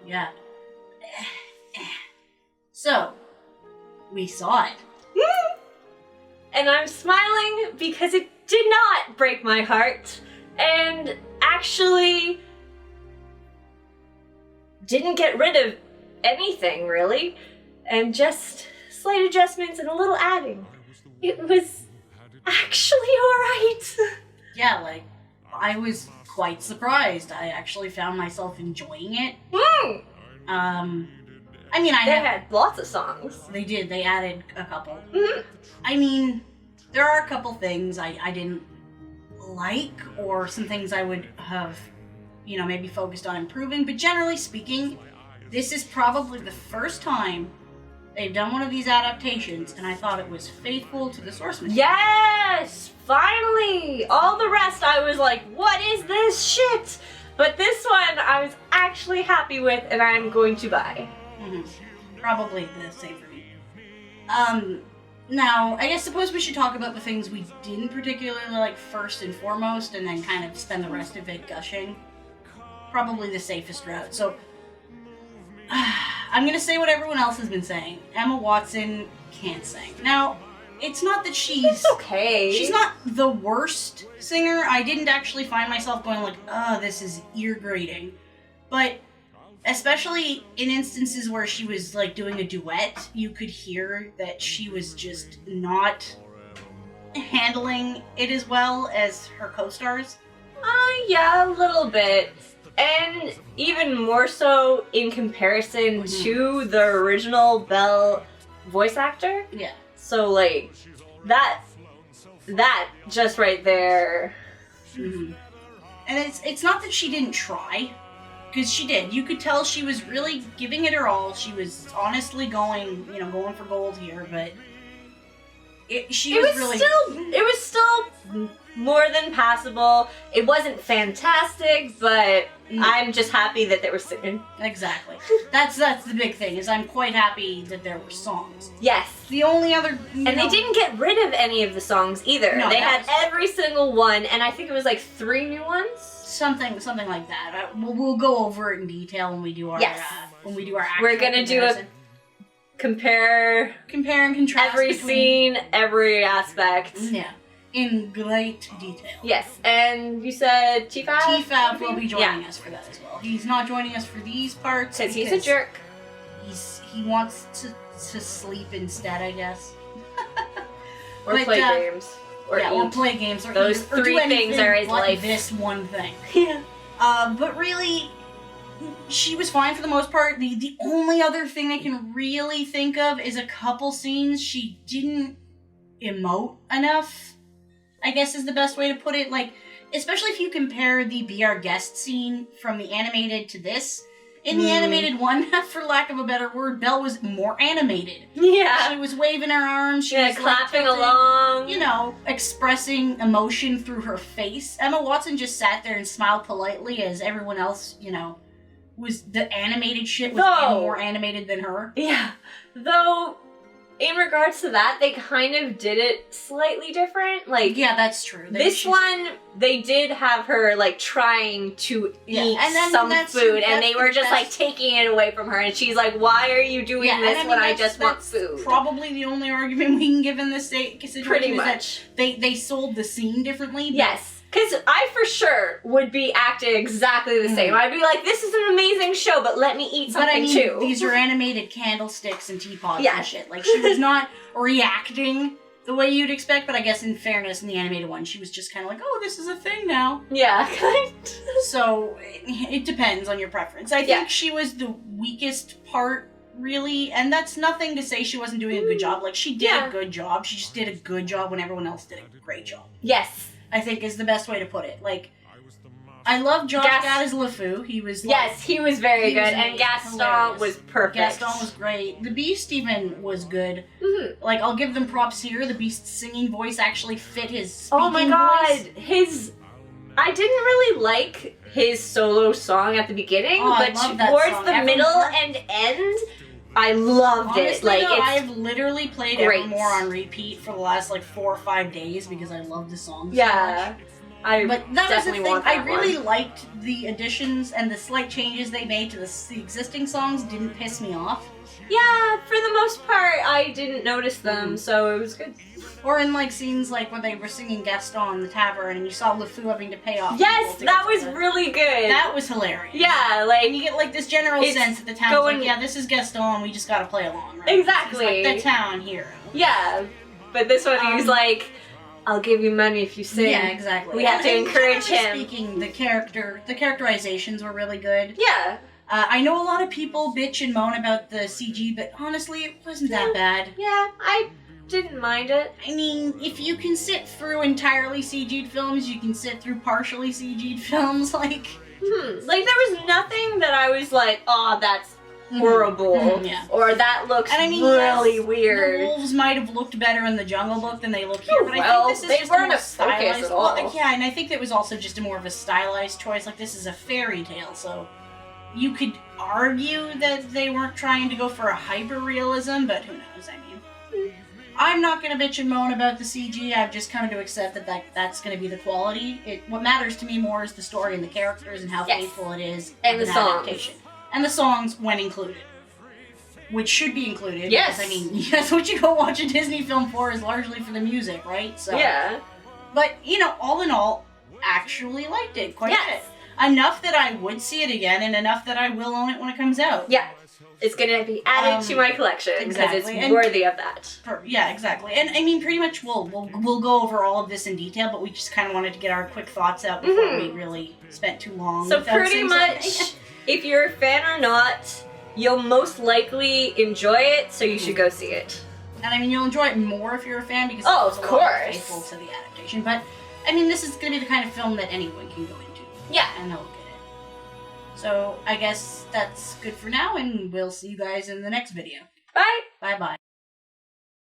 Yeah. So, we saw it. And I'm smiling because it did not break my heart. And actually didn't get rid of anything, really. And just slight adjustments and a little adding. It was actually alright. Yeah, like, I was quite surprised. I actually found myself enjoying it. I mean, They had lots of songs. They did. They added a couple. Mhm. I mean, there are a couple things I didn't like, or some things I would have, maybe focused on improving. But generally speaking, this is probably the first time they've done one of these adaptations, and I thought it was faithful to the source material. Yes! Finally! All the rest I was like, what is this shit? But this one I was actually happy with, and I'm going to buy. Probably the same for me. Now, I suppose we should talk about the things we didn't particularly like first and foremost, and then kind of spend the rest of it gushing. Probably the safest route. So, I'm gonna say what everyone else has been saying. Emma Watson can't sing. Now, it's not that It's okay. she's not the worst singer. I didn't actually find myself going like, this is ear grating. But especially in instances where she was like doing a duet, you could hear that she was just not handling it as well as her co-stars. Yeah, a little bit. And even more so in comparison to the original Belle voice actor. Yeah. So, like, that just right there. And it's not that she didn't try, because she did. You could tell she was really giving it her all. She was honestly going for gold here, but it was still more than passable. It wasn't fantastic, but I'm just happy that they were singing. Exactly. That's the big thing, is I'm quite happy that there were songs. Yes. The only other... And they didn't get rid of any of the songs either. No, they had every single one, and I think it was like 3 new ones? Something like that. We'll go over it in detail when we do our actual We're gonna comparison. Compare and contrast every between... scene, every aspect. Yeah. In great detail. Yes, and you said T-Fab? T-Fab will be joining us for that as well. He's not joining us for these parts because he's a jerk. He wants to sleep instead, I guess. Or play games. Or play games. Or those eat, or 3 things are his life. This one thing. Yeah. But really, she was fine for the most part. The only other thing I can really think of is a couple scenes she didn't emote enough, I guess is the best way to put it. Like, especially if you compare the Be Our Guest scene from the animated to this. In the animated one, for lack of a better word, Belle was more animated. Yeah. She was waving her arms. She was clapping along. Expressing emotion through her face. Emma Watson just sat there and smiled politely as everyone else, was the animated shit was more animated than her. Yeah. Though, in regards to that, they kind of did it slightly different. Like, yeah, that's true. This one, they did have her, like, trying to eat some food, and they were just, like, taking it away from her, and she's like, why are you doing this when I just want food? Probably the only argument we can give in this situation Pretty is much. that they sold the scene differently. Yes. Because I for sure would be acting exactly the same. I'd be like, this is an amazing show, but let me eat something too. These are animated candlesticks and teapots and shit. Like, she was not reacting the way you'd expect, but I guess in fairness, in the animated one, she was just kind of like, oh, this is a thing now. Yeah. So, it depends on your preference. I think she was the weakest part, really, and that's nothing to say she wasn't doing a good job. Like, she did a good job. She just did a good job when everyone else did a great job. Yes. I think is the best way to put it. Like, I love Josh Gad as LeFou. He was he was very good, and Gaston was perfect. Gaston was great. The Beast even was good. Like, I'll give them props here. The Beast's singing voice actually fit his speaking voice. I didn't really like his solo song at the beginning, but towards the middle and end, I loved it. Like, I've literally played Evermore on repeat for the last 4 or 5 days because I love the song so much. But that was the definitely thing. want that I really one. liked the additions and the slight changes they made to the existing songs didn't piss me off. Yeah, for the most part, I didn't notice them, so it was good. Or in like scenes like when they were singing Gaston in the tavern and you saw LeFou having to pay off. Yes, that was really good. That was hilarious. Yeah, like and you get like this general sense that the town's like, yeah, this is Gaston, we just gotta play along, right? Exactly. He's like the town hero. Yeah, but this one he was like, I'll give you money if you sing. Yeah, exactly. We have to encourage him. Speaking, the characterizations were really good. Yeah. I know a lot of people bitch and moan about the CG, but honestly, it wasn't that bad. Yeah, I didn't mind it. I mean, if you can sit through entirely CG'd films, you can sit through partially CG'd films, like... Like, there was nothing that I was like, oh, that's horrible. Yeah. Or that looks really yes, weird. The wolves might have looked better in the Jungle Book than they look here, but well, I think this is they just weren't a a focus at all. Well, yeah, and I think it was also just more of a stylized choice. Like, this is a fairy tale, so you could argue that they weren't trying to go for a hyper-realism, but who knows, I mean. I'm not going to bitch and moan about the CG. I've just come to accept that that's going to be the quality. What matters to me more is the story and the characters and how faithful it is. And the songs. Adaptation. And the songs when included. Which should be included. Yes. Because, I mean, that's what you go watch a Disney film for, is largely for the music, right? So. Yeah. But, you know, all in all, actually liked it quite a bit. Enough that I would see it again, and enough that I will own it when it comes out. Yeah. It's gonna be added to my collection because it's worthy of that. Yeah, exactly. And I mean, pretty much we'll go over all of this in detail, but we just kind of wanted to get our quick thoughts out before we really spent too long. So pretty much, if you're a fan or not, you'll most likely enjoy it, so you should go see it. And I mean, you'll enjoy it more if you're a fan because it's a lot more faithful to the adaptation. But I mean, this is going to be the kind of film that anyone can go into. Yeah. And they'll get it. So I guess that's good for now, and we'll see you guys in the next video. Bye! Bye-bye.